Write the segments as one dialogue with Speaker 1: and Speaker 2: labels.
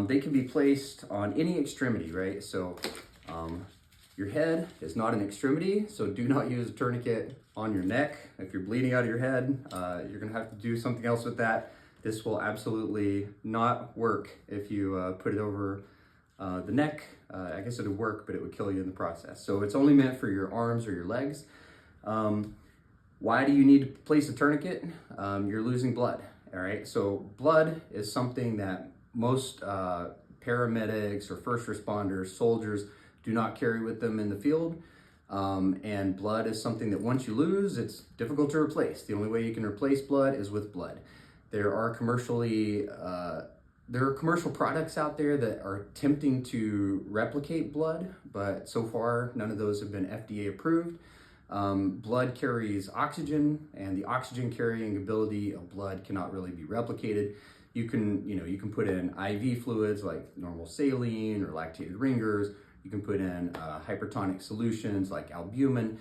Speaker 1: They can be placed on any extremity, right? So your head is not an extremity, so do not use a tourniquet on your neck. If you're bleeding out of your head, you're gonna have to do something else with that. This will absolutely not work if you put it over the neck. I guess it would work, but it would kill you in the process. So it's only meant for your arms or your legs. Why do you need to place a tourniquet? You're losing blood, all right? So blood is something that most paramedics or first responders, soldiers, do not carry with them in the field. And blood is something that once you lose, it's difficult to replace. The only way you can replace blood is with blood. There are commercial products out there that are attempting to replicate blood, but so far none of those have been FDA approved. Blood carries oxygen, and the oxygen carrying ability of blood cannot really be replicated. You can put in IV fluids like normal saline or lactated ringers. You can put in hypertonic solutions like albumin.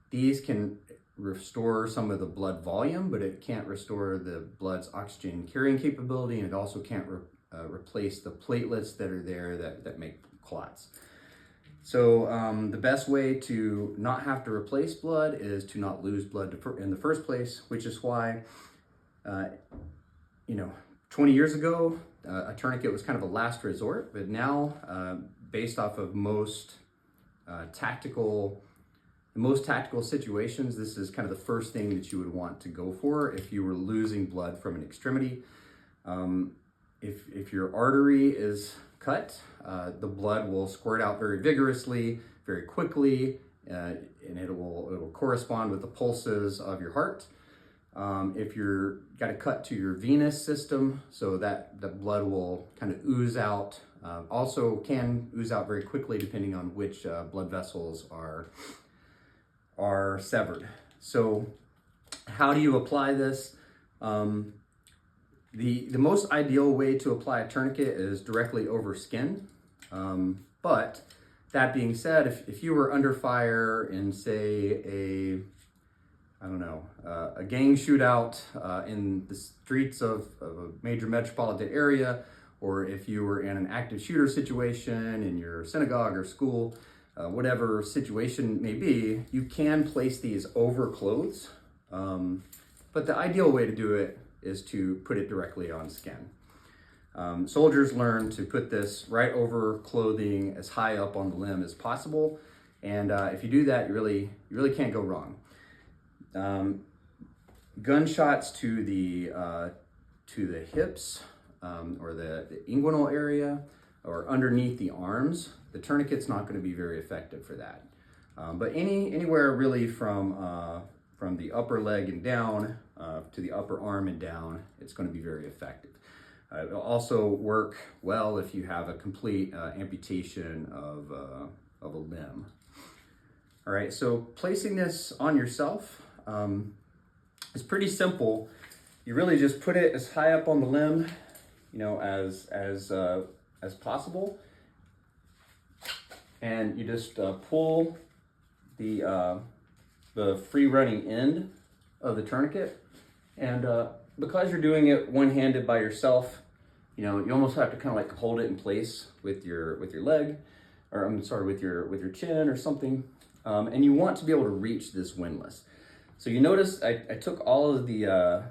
Speaker 1: These can restore some of the blood volume, but it can't restore the blood's oxygen carrying capability, and it also can't replace the platelets that are there that make clots. So the best way to not have to replace blood is to not lose blood in the first place, which is why, 20 years ago, a tourniquet was kind of a last resort, but now, based off of most tactical situations, this is kind of the first thing that you would want to go for if you were losing blood from an extremity. If your artery is cut, the blood will squirt out very vigorously, very quickly, and it will correspond with the pulses of your heart. If you're got a cut to your venous system, so that the blood will kind of ooze out, also can ooze out very quickly depending on which blood vessels are severed. So how do you apply this? The most ideal way to apply a tourniquet is directly over skin. But that being said, if you were under fire in, say, a gang shootout in the streets of a major metropolitan area, or if you were in an active shooter situation in your synagogue or school, whatever situation may be, you can place these over clothes. But the ideal way to do it is to put it directly on skin. Soldiers learn to put this right over clothing as high up on the limb as possible. And if you do that, you really can't go wrong. Gunshots to the hips or the inguinal area or underneath the arms, the tourniquet's not going to be very effective for that. But anywhere really from the upper leg and down to the upper arm and down, it's going to be very effective. It'll also work well if you have a complete amputation of a limb. All right, so placing this on yourself is pretty simple. You really just put it as high up on the limb, as possible, and you just pull the free running end of the tourniquet, and because you're doing it one-handed by yourself, you almost have to kind of like hold it in place with your leg, or I'm sorry, with your chin or something, and you want to be able to reach this windlass. So you notice I took all of the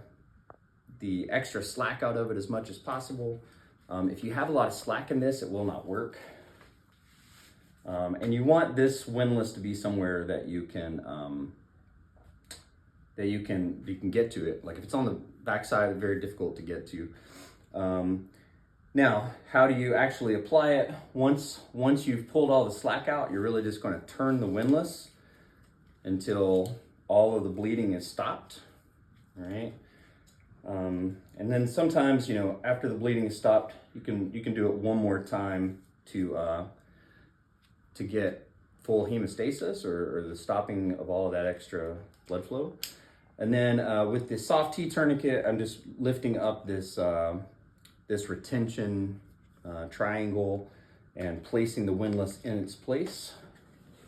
Speaker 1: extra slack out of it as much as possible. If you have a lot of slack in this, it will not work. And you want this windlass to be somewhere that you can get to it. Like if it's on the backside, it's very difficult to get to. Now, how do you actually apply it? Once you've pulled all the slack out, you're really just going to turn the windlass until all of the bleeding is stopped. All right. And then sometimes, after the bleeding is stopped, you can do it one more time to get full hemostasis or the stopping of all of that extra blood flow. And then with the soft T tourniquet, I'm just lifting up this retention triangle and placing the windlass in its place.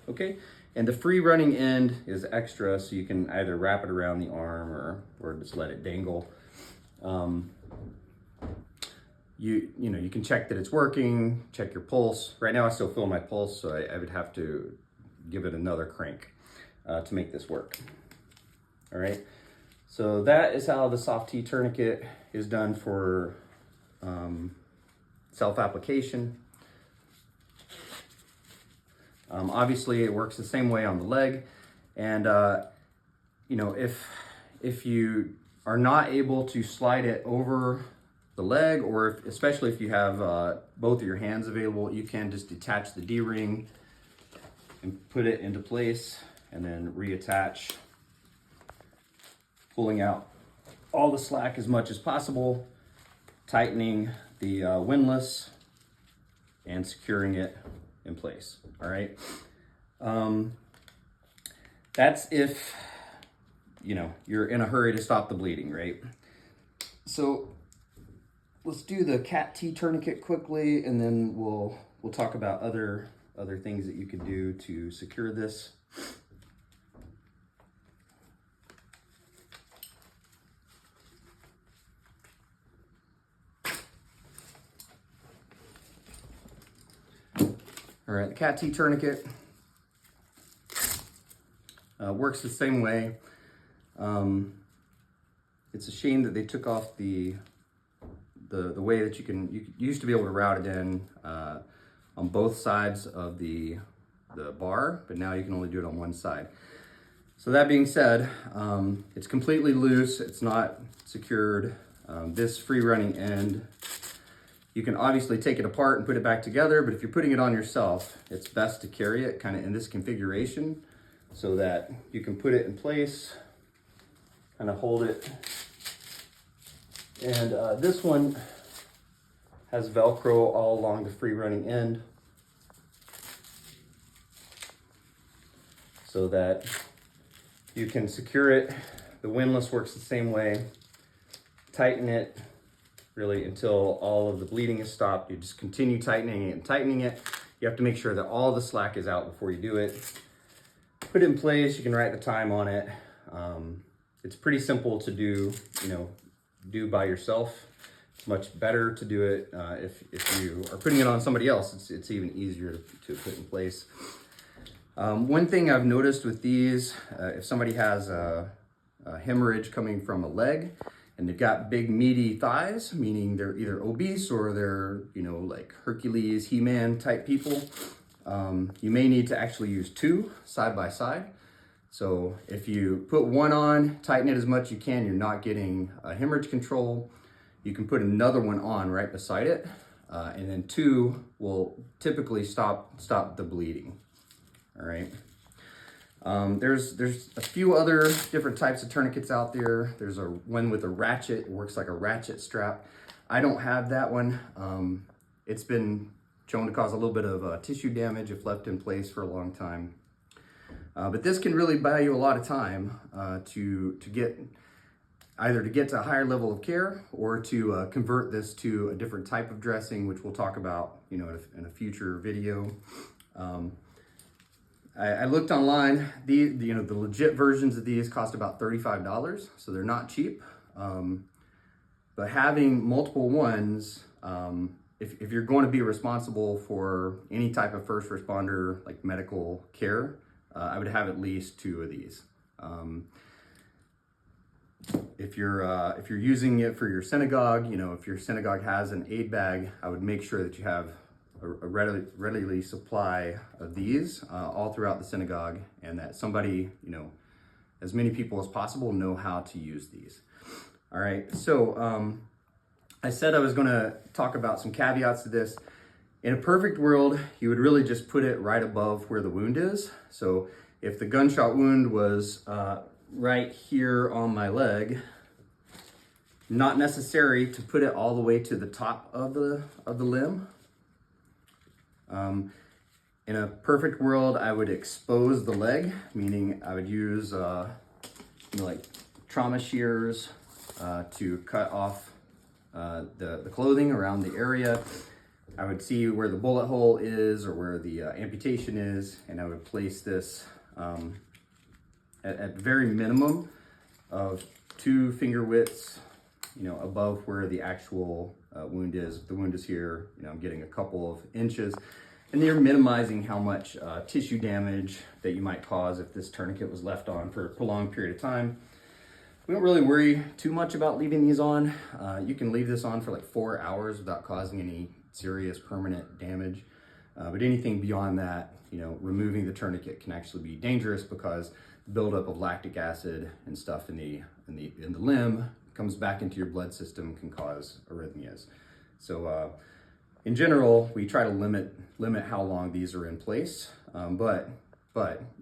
Speaker 1: Okay, and the free running end is extra, so you can either wrap it around the arm or just let it dangle. you know, you can check that it's working, check your pulse. Right now I still feel my pulse, so I would have to give it another crank to make this work. All right, so that is how the soft T tourniquet is done for self-application. Obviously it works the same way on the leg, and you know, if you are not able to slide it over the leg, or especially if you have both of your hands available, you can just detach the D-ring and put it into place and then reattach, pulling out all the slack as much as possible, tightening the windlass and securing it in place. All right, that's if, you know, you're in a hurry to stop the bleeding, right? So let's do the cat T tourniquet quickly, and then we'll talk about other things that you can do to secure this. All right, the cat T tourniquet works the same way. It's a shame that they took off the way that you used to be able to route it in on both sides of the bar, but now you can only do it on one side. So that being said, it's completely loose. It's not secured. This free running end, you can obviously take it apart and put it back together, but if you're putting it on yourself, it's best to carry it kind of in this configuration so that you can put it in place, kind of hold it. And this one has Velcro all along the free running end so that you can secure it. The windlass works the same way. Tighten it really until all of the bleeding is stopped. You just continue tightening it and tightening it. You have to make sure that all the slack is out before you do it. Put it in place. You can write the time on it. It's pretty simple to do, you know, do by yourself. It's much better to do it if you are putting it on somebody else. It's even easier to put in place. One thing I've noticed with these, if somebody has a hemorrhage coming from a leg and they've got big meaty thighs, meaning they're either obese or they're, you know, like Hercules, He-Man type people, you may need to actually use two side by side. So if you put one on, tighten it as much as you can, you're not getting hemorrhage control. You can put another one on right beside it, and then two will typically stop the bleeding. All right. There's a few other different types of tourniquets out there. There's one with a ratchet. It works like a ratchet strap. I don't have that one. It's been shown to cause a little bit of tissue damage if left in place for a long time. But this can really buy you a lot of time to get to a higher level of care, or to convert this to a different type of dressing, which we'll talk about, you know, in a future video. I looked online. The legit versions of these cost about $35, so they're not cheap. But having multiple ones, if you're going to be responsible for any type of first responder, like medical care, I would have at least two of these. If you're using it for your synagogue, you know, if your synagogue has an aid bag, I would make sure that you have a readily supply of these all throughout the synagogue, and that somebody, you know, as many people as possible know how to use these. All right, so I said I was going to talk about some caveats to this. In a perfect world, you would really just put it right above where the wound is. So if the gunshot wound was right here on my leg, not necessary to put it all the way to the top of the limb. In a perfect world, I would expose the leg, meaning I would use like trauma shears to cut off the clothing around the area. I would see where the bullet hole is or where the amputation is, and I would place this at very minimum of 2 finger widths, above where the actual wound is. If the wound is here, I'm getting a couple of inches, and you're minimizing how much tissue damage that you might cause if this tourniquet was left on for a prolonged period of time. We don't really worry too much about leaving these on. You can leave this on for like 4 hours without causing any serious permanent damage. But anything beyond that, removing the tourniquet can actually be dangerous, because the buildup of lactic acid and stuff in the limb comes back into your blood system, can cause arrhythmias. So in general, we try to limit how long these are in place, but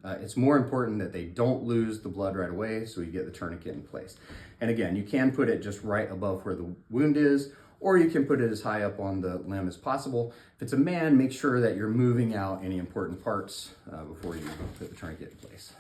Speaker 1: it's more important that they don't lose the blood right away, so you get the tourniquet in place. And again, you can put it just right above where the wound is, or you can put it as high up on the limb as possible. If it's a man, make sure that you're moving out any important parts before you put the tourniquet in place.